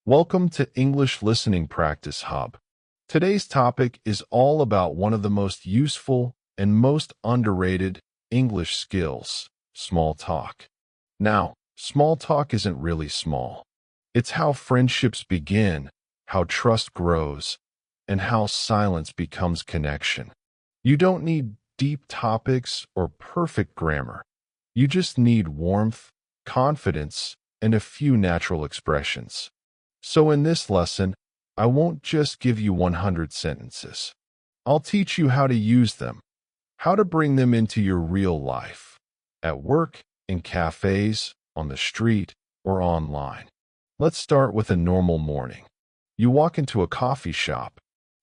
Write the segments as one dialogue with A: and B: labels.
A: Welcome to English Listening Practice Hub. Today's topic is all about one of the most useful and most underrated English skills, small talk. Now, small talk isn't really small. It's how friendships begin, how trust grows, and how silence becomes connection. You don't need deep topics or perfect grammar. You just need warmth, confidence, and a few natural expressions. So in this lesson, I won't just give you 100 sentences. I'll teach you how to use them, how to bring them into your real life, at work, in cafes, on the street, or online. Let's start with a normal morning. You walk into a coffee shop.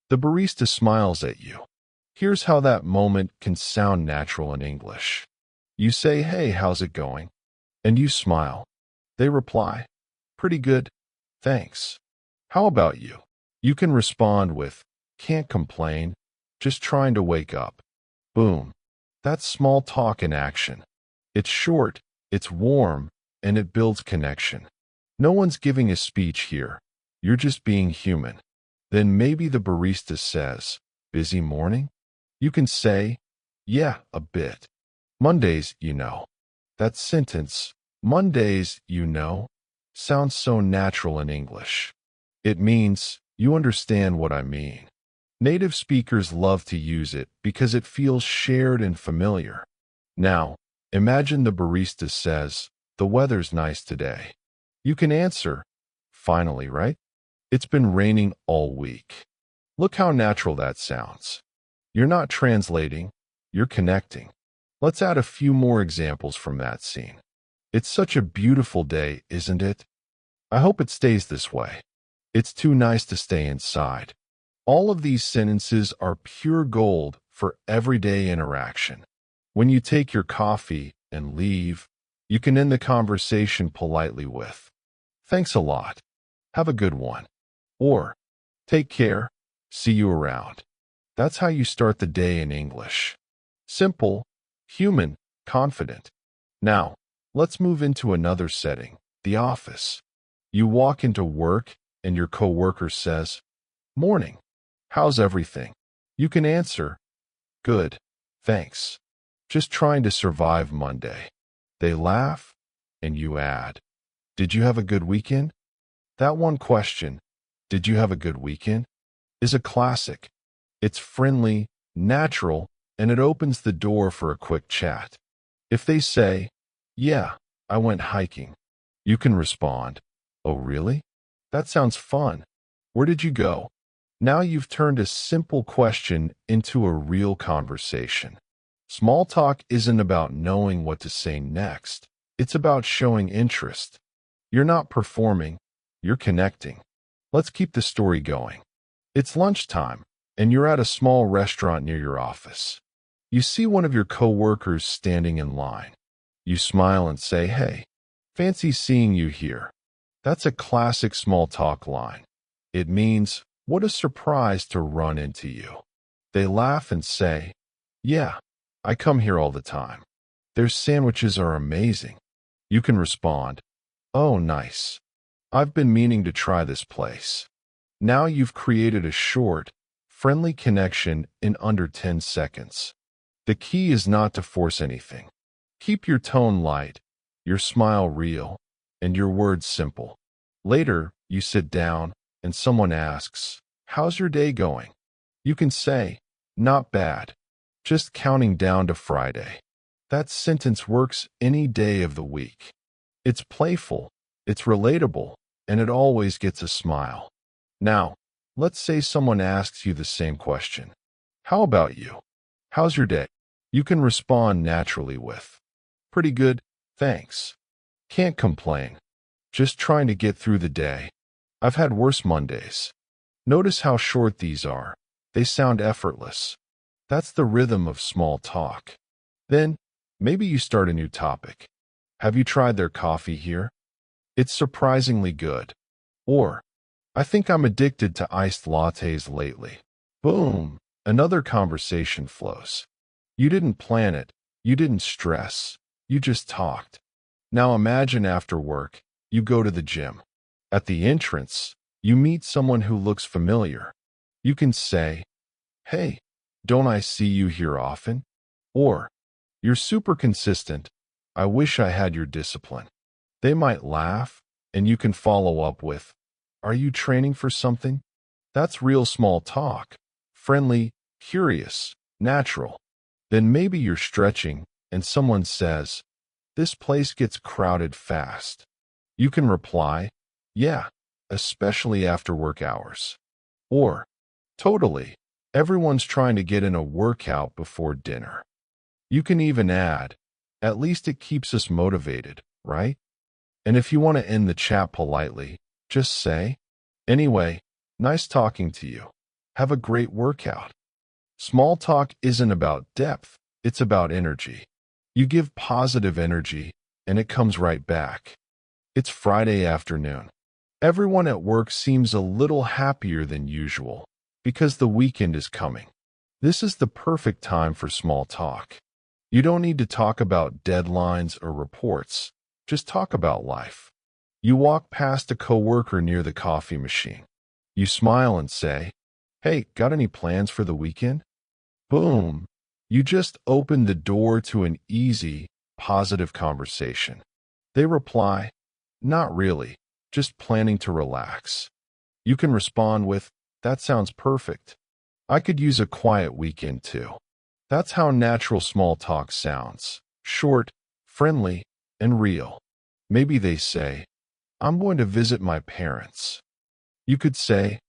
A: The barista smiles at you. Here's how that moment can sound natural in English. You say, "Hey, how's it going?" And you smile. They reply, "Pretty good. Thanks. How about you?" You can respond with, "Can't complain, just trying to wake up." Boom. That's small talk in action. It's short, it's warm, and it builds connection. No one's giving a speech here. You're just being human. Then maybe the barista says, "Busy morning?" You can say, "Yeah, a bit. Mondays, you know." That sentence, "Mondays, you know," sounds so natural in English. It means, "You understand what I mean." Native speakers love to use it because it feels shared and familiar. Now, imagine the barista says, "The weather's nice today." You can answer, "Finally, right? It's been raining all week." Look how natural that sounds. You're not translating, you're connecting. Let's add a few more examples from that scene. "It's such a beautiful day, isn't it? I hope it stays this way. It's too nice to stay inside." All of these sentences are pure gold for everyday interaction. When you take your coffee and leave, you can end the conversation politely with, "Thanks a lot. Have a good one." Or, "Take care. See you around." That's how you start the day in English. Simple, human, confident. Now, let's move into another setting, the office. You walk into work and your coworker says, "Morning. How's everything?" You can answer, "Good. Thanks. Just trying to survive Monday." They laugh and you add, "Did you have a good weekend?" That one question, "Did you have a good weekend?" is a classic. It's friendly, natural, and it opens the door for a quick chat. If they say, "Yeah, I went hiking," you can respond, "Oh, really? That sounds fun. Where did you go?" Now you've turned a simple question into a real conversation. Small talk isn't about knowing what to say next. It's about showing interest. You're not performing, you're connecting. Let's keep the story going. It's lunchtime, and you're at a small restaurant near your office. You see one of your coworkers standing in line. You smile and say, "Hey, fancy seeing you here." That's a classic small talk line. It means, "What a surprise to run into you." They laugh and say, "Yeah, I come here all the time. Their sandwiches are amazing." You can respond, "Oh, nice. I've been meaning to try this place." Now you've created a short, friendly connection in under 10 seconds. The key is not to force anything. Keep your tone light, your smile real, and your words simple. Later, you sit down and someone asks, "How's your day going?" You can say, "Not bad. Just counting down to Friday." That sentence works any day of the week. It's playful, it's relatable, and it always gets a smile. Now, let's say someone asks you the same question. "How about you? How's your day?" You can respond naturally with, "Pretty good, thanks. Can't complain. Just trying to get through the day. I've had worse Mondays." Notice how short these are. They sound effortless. That's the rhythm of small talk. Then, maybe you start a new topic. "Have you tried their coffee here? It's surprisingly good." Or, "I think I'm addicted to iced lattes lately." Boom! Another conversation flows. You didn't plan it. You didn't stress. You just talked. Now imagine after work, you go to the gym. At the entrance, you meet someone who looks familiar. You can say, "Hey, don't I see you here often?" Or, "You're super consistent. I wish I had your discipline." They might laugh, and you can follow up with, "Are you training for something?" That's real small talk. Friendly, curious, natural. Then maybe you're stretching, and someone says, "This place gets crowded fast." You can reply, "Yeah, especially after work hours." Or, "Totally. Everyone's trying to get in a workout before dinner." You can even add, "At least it keeps us motivated, right?" And if you want to end the chat politely, just say, "Anyway, nice talking to you. Have a great workout." Small talk isn't about depth, it's about energy. You give positive energy, and it comes right back. It's Friday afternoon. Everyone at work seems a little happier than usual because the weekend is coming. This is the perfect time for small talk. You don't need to talk about deadlines or reports. Just talk about life. You walk past a coworker near the coffee machine. You smile and say, "Hey, got any plans for the weekend?" Boom! You just opened the door to an easy, positive conversation. They reply, "Not really, just planning to relax." You can respond with, "That sounds perfect. I could use a quiet weekend too." That's how natural small talk sounds. Short, friendly, and real. Maybe they say, "I'm going to visit my parents." You could say,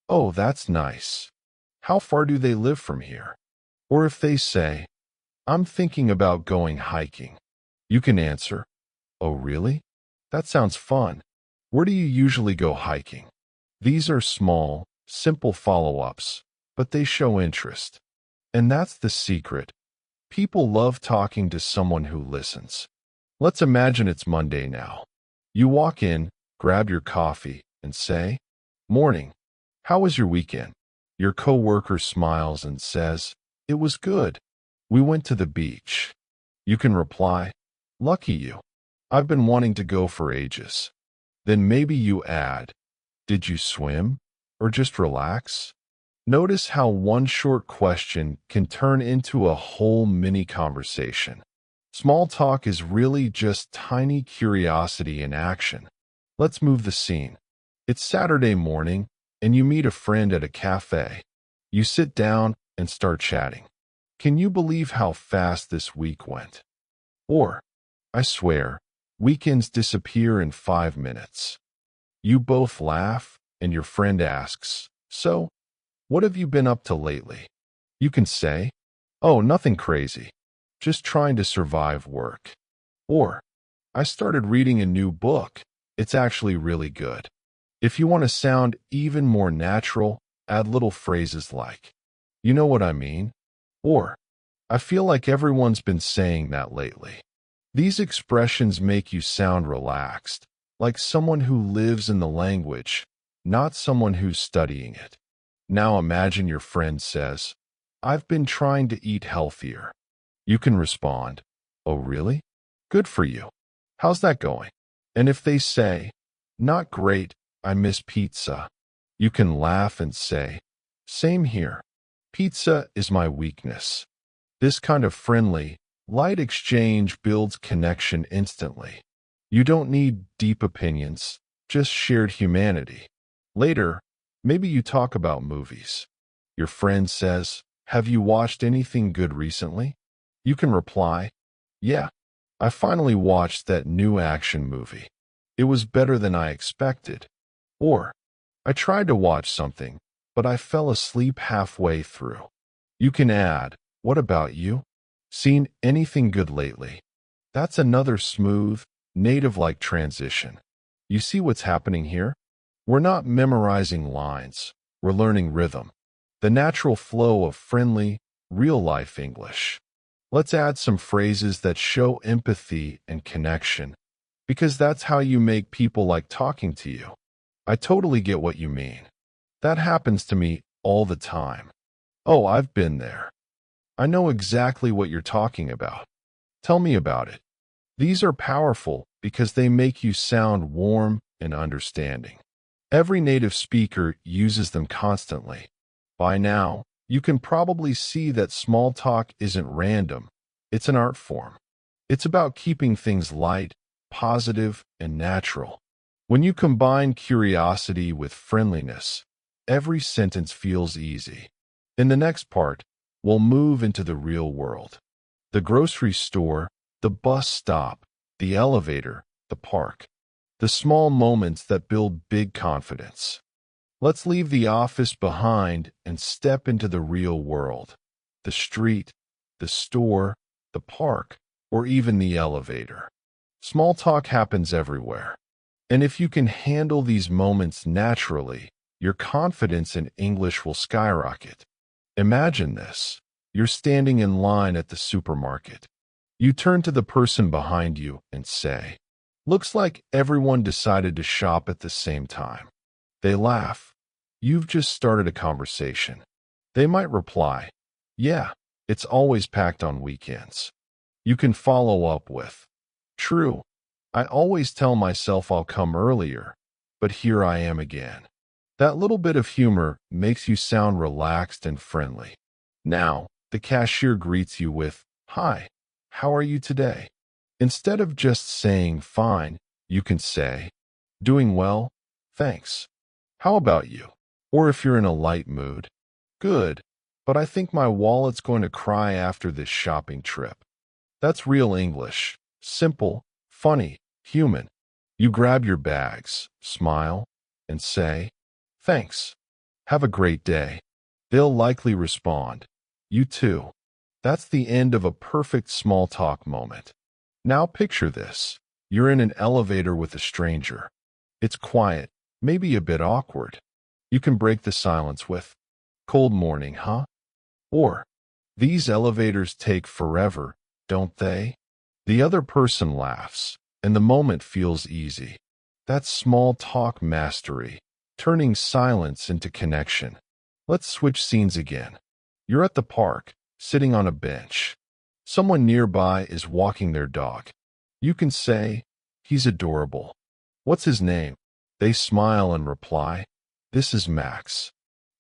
A: "Oh, that's nice. How far do they live from here?" Or if they say, "I'm thinking about going hiking," you can answer, "Oh, really? That sounds fun. Where do you usually go hiking?" These are small, simple follow-ups, but they show interest. And that's the secret. People love talking to someone who listens. Let's imagine it's Monday now. You walk in, grab your coffee, and say, "Morning. How was your weekend?" Your coworker smiles and says, "It was good. We went to the beach." You can reply, "Lucky you. I've been wanting to go for ages." Then maybe you add, "Did you swim? Or just relax?" Notice how one short question can turn into a whole mini conversation. Small talk is really just tiny curiosity in action. Let's move the scene. It's Saturday morning, and you meet a friend at a cafe. You sit down and start chatting. "Can you believe how fast this week went?" Or, "I swear, weekends disappear in 5 minutes." You both laugh, and your friend asks, "So, what have you been up to lately?" You can say, "Oh, nothing crazy. Just trying to survive work." Or, "I started reading a new book. It's actually really good." If you want to sound even more natural, add little phrases like, "You know what I mean?" Or, "I feel like everyone's been saying that lately." These expressions make you sound relaxed, like someone who lives in the language, not someone who's studying it. Now imagine your friend says, "I've been trying to eat healthier." You can respond, "Oh, really? Good for you. How's that going?" And if they say, "Not great, I miss pizza," you can laugh and say, "Same here. Pizza is my weakness." This kind of friendly, light exchange builds connection instantly. You don't need deep opinions, just shared humanity. Later, maybe you talk about movies. Your friend says, "Have you watched anything good recently?" You can reply, "Yeah, I finally watched that new action movie. It was better than I expected." Or, "I tried to watch something, but I fell asleep halfway through." You can add, "What about you? Seen anything good lately?" That's another smooth, native-like transition. You see what's happening here? We're not memorizing lines. We're learning rhythm. The natural flow of friendly, real-life English. Let's add some phrases that show empathy and connection, because that's how you make people like talking to you. "I totally get what you mean. That happens to me all the time." "Oh, I've been there." "I know exactly what you're talking about. Tell me about it." These are powerful because they make you sound warm and understanding. Every native speaker uses them constantly. By now, you can probably see that small talk isn't random. It's an art form. It's about keeping things light, positive, and natural. When you combine curiosity with friendliness, every sentence feels easy. In the next part, we'll move into the real world. The grocery store, the bus stop, the elevator, the park. The small moments that build big confidence. Let's leave the office behind and step into the real world. The street, the store, the park, or even the elevator. Small talk happens everywhere. And if you can handle these moments naturally, your confidence in English will skyrocket. Imagine this. You're standing in line at the supermarket. You turn to the person behind you and say, "Looks like everyone decided to shop at the same time." They laugh. You've just started a conversation. They might reply, "Yeah, it's always packed on weekends." You can follow up with, "True, I always tell myself I'll come earlier, but here I am again." That little bit of humor makes you sound relaxed and friendly. Now, the cashier greets you with, "Hi, how are you today?" Instead of just saying fine, you can say, "Doing well, thanks. How about you?" Or if you're in a light mood, "Good, but I think my wallet's going to cry after this shopping trip." That's real English. Simple, funny, human. You grab your bags, smile, and say, "Thanks. Have a great day." They'll likely respond, "You too." That's the end of a perfect small talk moment. Now picture this. You're in an elevator with a stranger. It's quiet, maybe a bit awkward. You can break the silence with, "Cold morning, huh?" Or, "These elevators take forever, don't they?" The other person laughs, and the moment feels easy. That's small talk mastery, turning silence into connection. Let's switch scenes again. You're at the park, sitting on a bench. Someone nearby is walking their dog. You can say, "He's adorable. What's his name?" They smile and reply, "This is Max."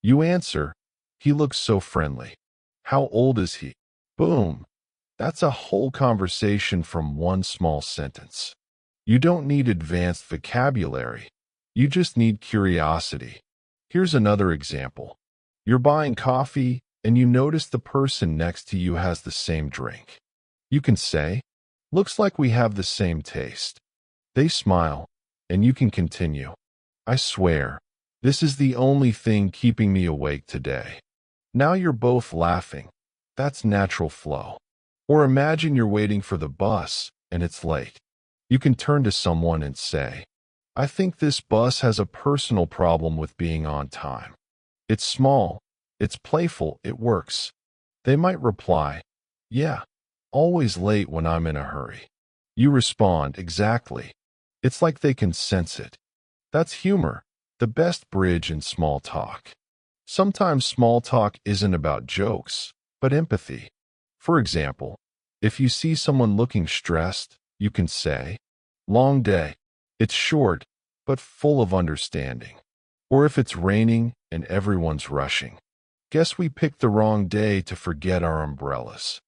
A: You answer, "He looks so friendly. How old is he?" Boom. That's a whole conversation from one small sentence. You don't need advanced vocabulary. You just need curiosity. Here's another example. You're buying coffee, and you notice the person next to you has the same drink. You can say, "Looks like we have the same taste." They smile, and you can continue, "I swear, this is the only thing keeping me awake today." Now you're both laughing. That's natural flow. Or imagine you're waiting for the bus, and it's late. You can turn to someone and say, "I think this bus has a personal problem with being on time." It's small, it's playful, it works. They might reply, "Yeah, always late when I'm in a hurry." You respond, "Exactly." It's like they can sense it. That's humor, the best bridge in small talk. Sometimes small talk isn't about jokes, but empathy. For example, if you see someone looking stressed, you can say, "Long day." It's short, but full of understanding. Or if it's raining and everyone's rushing, "Guess we picked the wrong day to forget our umbrellas."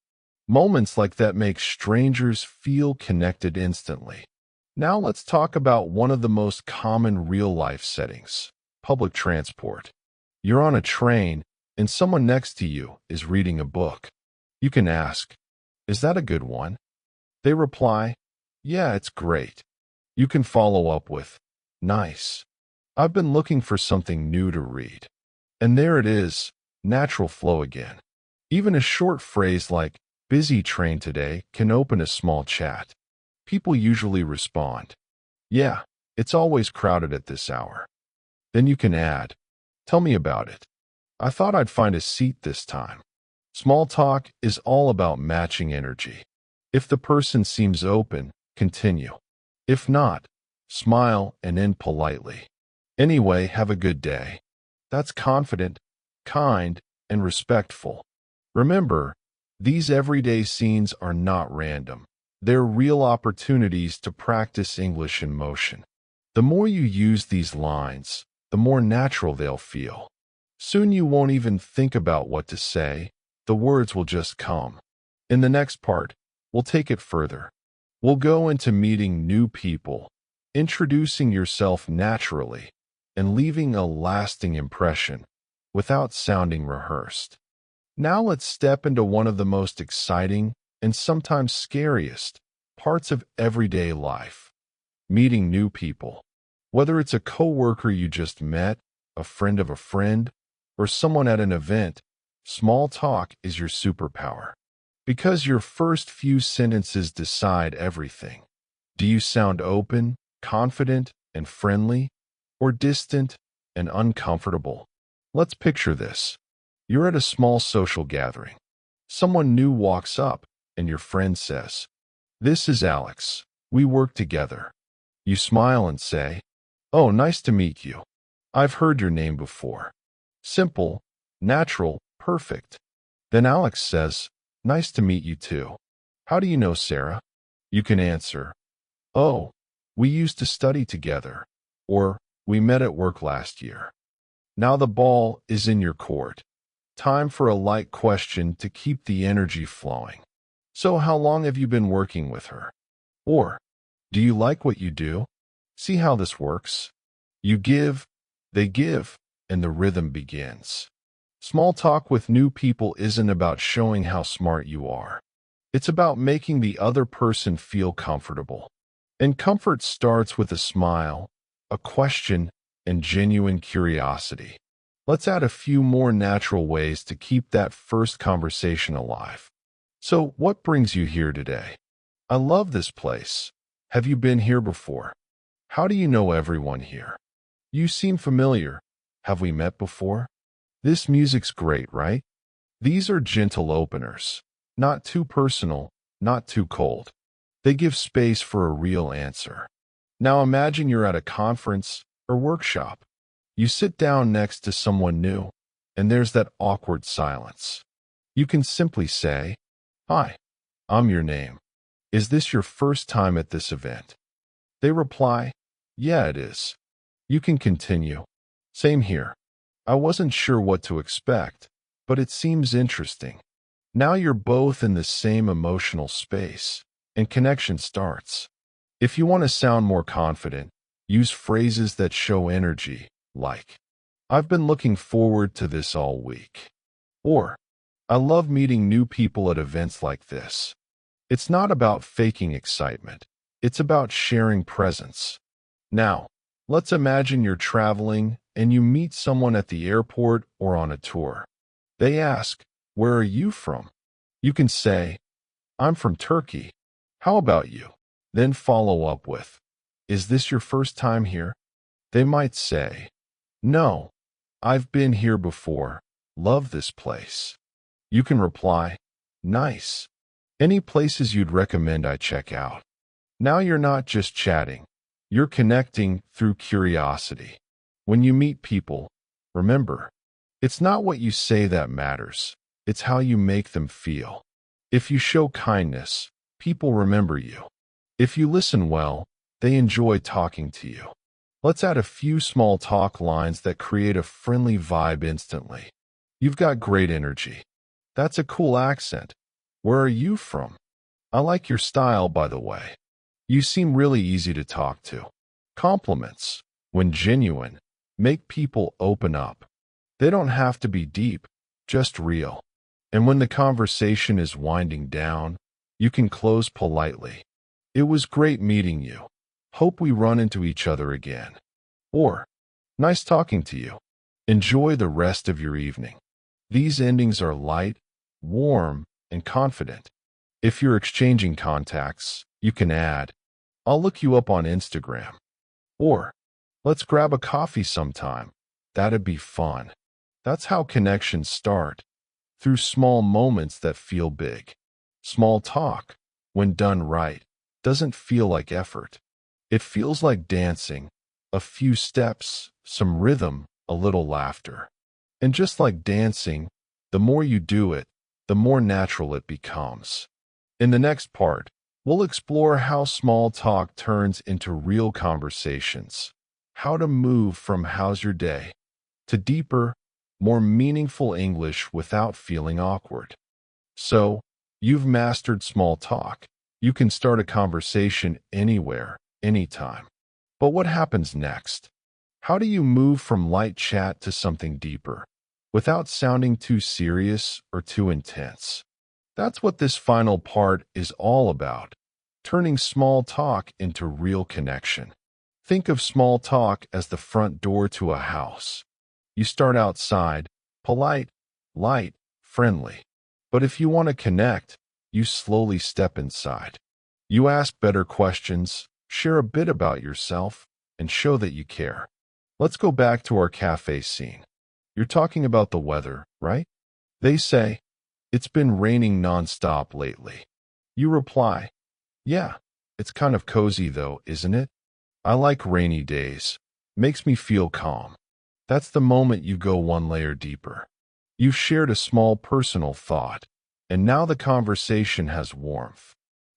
A: Moments like that make strangers feel connected instantly. Now let's talk about one of the most common real-life settings, public transport. You're on a train, and someone next to you is reading a book. You can ask, "Is that a good one?" They reply, "Yeah, it's great." You can follow up with, "Nice. I've been looking for something new to read." And there it is, natural flow again. Even a short phrase like, "Busy train today," can open a small chat. People usually respond, "Yeah, it's always crowded at this hour." Then you can add, "Tell me about it. I thought I'd find a seat this time." Small talk is all about matching energy. If the person seems open, continue. If not, smile and end politely. "Anyway, have a good day." That's confident, kind, and respectful. Remember, these everyday scenes are not random. They're real opportunities to practice English in motion. The more you use these lines, the more natural they'll feel. Soon you won't even think about what to say. The words will just come. In the next part, we'll take it further. We'll go into meeting new people, introducing yourself naturally, and leaving a lasting impression without sounding rehearsed. Now let's step into one of the most exciting and sometimes scariest parts of everyday life: meeting new people. Whether it's a coworker you just met, a friend of a friend, or someone at an event, small talk is your superpower. Because your first few sentences decide everything. Do you sound open, confident, and friendly, or distant and uncomfortable? Let's picture this. You're at a small social gathering. Someone new walks up, and your friend says, "This is Alex. We work together." You smile and say, "Oh, nice to meet you. I've heard your name before." Simple, natural, perfect. Then Alex says, "Nice to meet you too. How do you know Sarah?" You can answer, "Oh, we used to study together," or "We met at work last year." Now the ball is in your court. Time for a light question to keep the energy flowing. "So how long have you been working with her?" Or, "Do you like what you do? See how this works?" You give, they give, and the rhythm begins. Small talk with new people isn't about showing how smart you are. It's about making the other person feel comfortable. And comfort starts with a smile, a question, and genuine curiosity. Let's add a few more natural ways to keep that first conversation alive. "So, what brings you here today?" "I love this place." "Have you been here before?" "How do you know everyone here?" "You seem familiar." "Have we met before?" "This music's great, right?" These are gentle openers. Not too personal, not too cold. They give space for a real answer. Now imagine you're at a conference or workshop. You sit down next to someone new, and there's that awkward silence. You can simply say, "Hi, I'm your name. Is this your first time at this event?" They reply, "Yeah, it is." You can continue. "Same here. I wasn't sure what to expect, but it seems interesting." Now you're both in the same emotional space, and connection starts. If you want to sound more confident, use phrases that show energy, like, "I've been looking forward to this all week." Or, "I love meeting new people at events like this." It's not about faking excitement. It's about sharing presence. Now, let's imagine you're traveling and you meet someone at the airport or on a tour. They ask, "Where are you from?" You can say, "I'm from Turkey. How about you?" Then follow up with, "Is this your first time here?" They might say, "No, I've been here before. Love this place." You can reply, "Nice. Any places you'd recommend I check out?" Now you're not just chatting. You're connecting through curiosity. When you meet people, remember, it's not what you say that matters. It's how you make them feel. If you show kindness, people remember you. If you listen well, they enjoy talking to you. Let's add a few small talk lines that create a friendly vibe instantly. "You've got great energy." "That's a cool accent." "Where are you from?" "I like your style, by the way." "You seem really easy to talk to." Compliments, when genuine, make people open up. They don't have to be deep, just real. And when the conversation is winding down, you can close politely. "It was great meeting you. Hope we run into each other again." Or, "Nice talking to you. Enjoy the rest of your evening." These endings are light, warm, and confident. If you're exchanging contacts, you can add, "I'll look you up on Instagram." Or, "Let's grab a coffee sometime. That'd be fun." That's how connections start, through small moments that feel big. Small talk, when done right, doesn't feel like effort. It feels like dancing, a few steps, some rhythm, a little laughter. And just like dancing, the more you do it, the more natural it becomes. In the next part, We'll explore how small talk turns into real conversations, how to move from "how's your day" to deeper, more meaningful English without feeling awkward. So, you've mastered small talk. You can start a conversation anywhere, anytime. But what happens next? How do you move from light chat to something deeper, without sounding too serious or too intense? That's what this final part is all about, turning small talk into real connection. Think of small talk as the front door to a house. You start outside, polite, light, friendly. But if you want to connect, you slowly step inside. You ask better questions, share a bit about yourself, and show that you care. Let's go back to our cafe scene. You're talking about the weather, right? They say, "It's been raining nonstop lately." You reply, "Yeah, it's kind of cozy though, isn't it? I like rainy days. Makes me feel calm." That's the moment you go one layer deeper. You've shared a small personal thought, and now the conversation has warmth.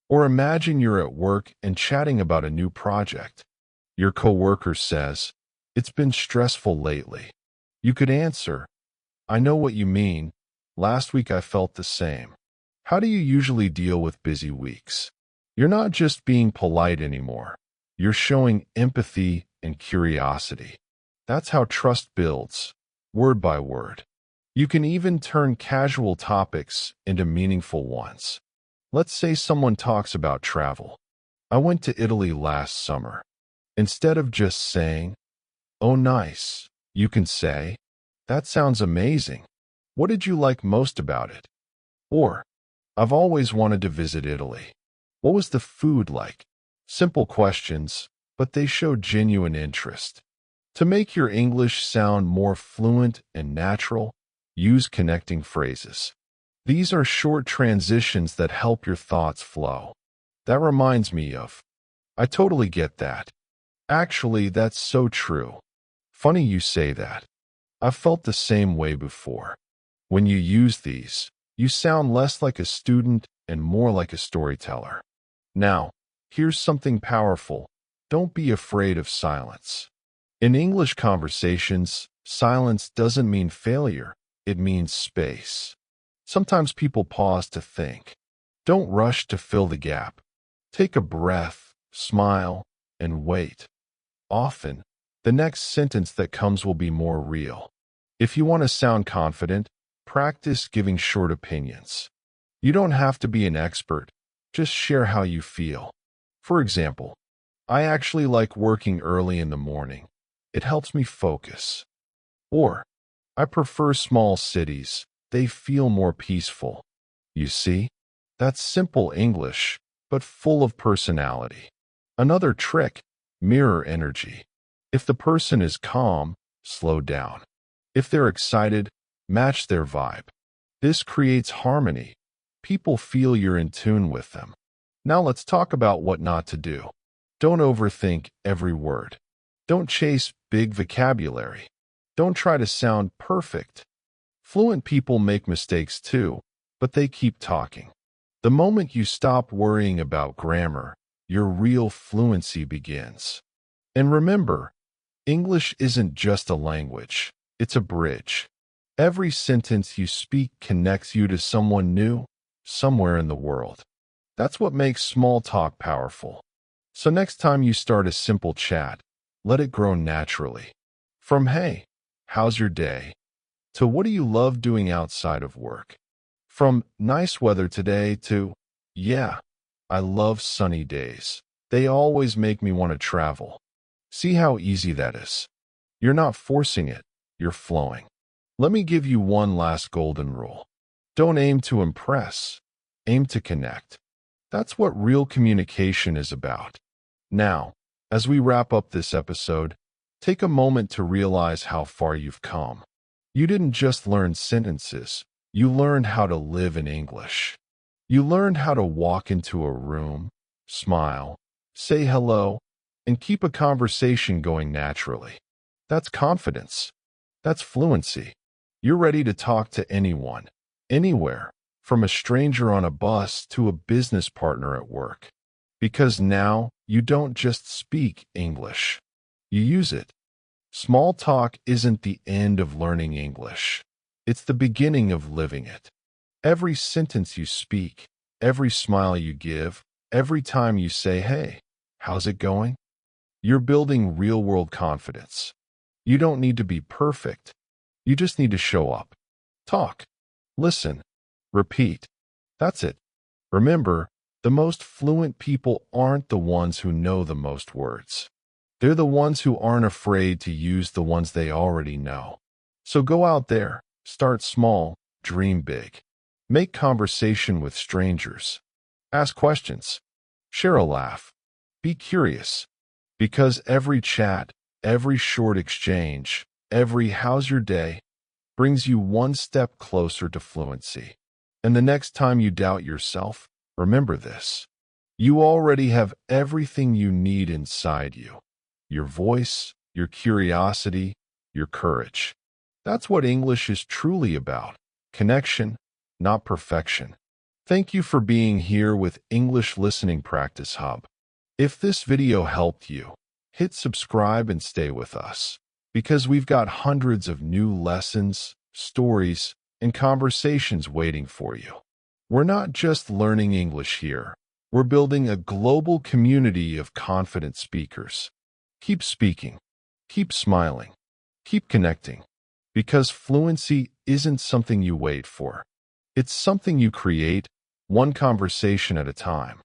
A: Or imagine you're at work and chatting about a new project. Your coworker says, "It's been stressful lately." You could answer, "I know what you mean. Last week I felt the same." How do you usually deal with busy weeks? You're not just being polite anymore. You're showing empathy and curiosity. That's how trust builds, word by word. You can even turn casual topics into meaningful ones. Let's say someone talks about travel. "I went to Italy last summer." Instead of just saying, "Oh, nice," you can say, "That sounds amazing. What did you like most about it?" Or, "I've always wanted to visit Italy. What was the food like?" Simple questions, but they show genuine interest. To make your English sound more fluent and natural, use connecting phrases. These are short transitions that help your thoughts flow. "That reminds me of," "I totally get that." "Actually, that's so true." "Funny you say that. I've felt the same way before." When you use these, you sound less like a student and more like a storyteller. Now, here's something powerful. Don't be afraid of silence. In English conversations, silence doesn't mean failure. It means space. Sometimes people pause to think. Don't rush to fill the gap. Take a breath, smile, and wait. Often, the next sentence that comes will be more real. If you want to sound confident, practice giving short opinions. You don't have to be an expert. Just share how you feel. For example, "I actually like working early in the morning. It helps me focus." Or, "I prefer small cities. They feel more peaceful." You see, that's simple English, but full of personality. Another trick, mirror energy. If the person is calm, slow down. If they're excited, match their vibe. This creates harmony. People feel you're in tune with them. Now let's talk about what not to do. Don't overthink every word. Don't chase big vocabulary. Don't try to sound perfect. Fluent people make mistakes too, but they keep talking. The moment you stop worrying about grammar, your real fluency begins. And remember, English isn't just a language, it's a bridge. Every sentence you speak connects you to someone new, somewhere in the world. That's what makes small talk powerful. So next time you start a simple chat, let it grow naturally. From "Hey, how's your day?" to "What do you love doing outside of work?" From "Nice weather today" to "Yeah, I love sunny days. They always make me want to travel." See how easy that is? You're not forcing it, you're flowing. Let me give you one last golden rule. Don't aim to impress, aim to connect. That's what real communication is about. Now, as we wrap up this episode, take a moment to realize how far you've come. You didn't just learn sentences, you learned how to live in English. You learned how to walk into a room, smile, say hello, and keep a conversation going naturally. That's confidence. That's fluency. You're ready to talk to anyone, anywhere, from a stranger on a bus to a business partner at work. Because now you don't just speak English, you use it. Small talk isn't the end of learning English. It's the beginning of living it. Every sentence you speak, every smile you give, every time you say, "Hey, how's it going?" You're building real-world confidence. You don't need to be perfect. You just need to show up. Talk. Listen. Repeat. That's it. Remember, the most fluent people aren't the ones who know the most words. They're the ones who aren't afraid to use the ones they already know. So go out there, start small, dream big. Make conversation with strangers. Ask questions. Share a laugh. Be curious. Because every chat, every short exchange, every "how's your day" brings you one step closer to fluency. And the next time you doubt yourself, remember this. You already have everything you need inside you. Your voice, your curiosity, your courage. That's what English is truly about. Connection, not perfection. Thank you for being here with English Listening Practice Hub. If this video helped you, hit subscribe and stay with us, because we've got hundreds of new lessons, stories, and conversations waiting for you. We're not just learning English here. We're building a global community of confident speakers. Keep speaking. Keep smiling. Keep connecting. Because fluency isn't something you wait for. It's something you create, one conversation at a time.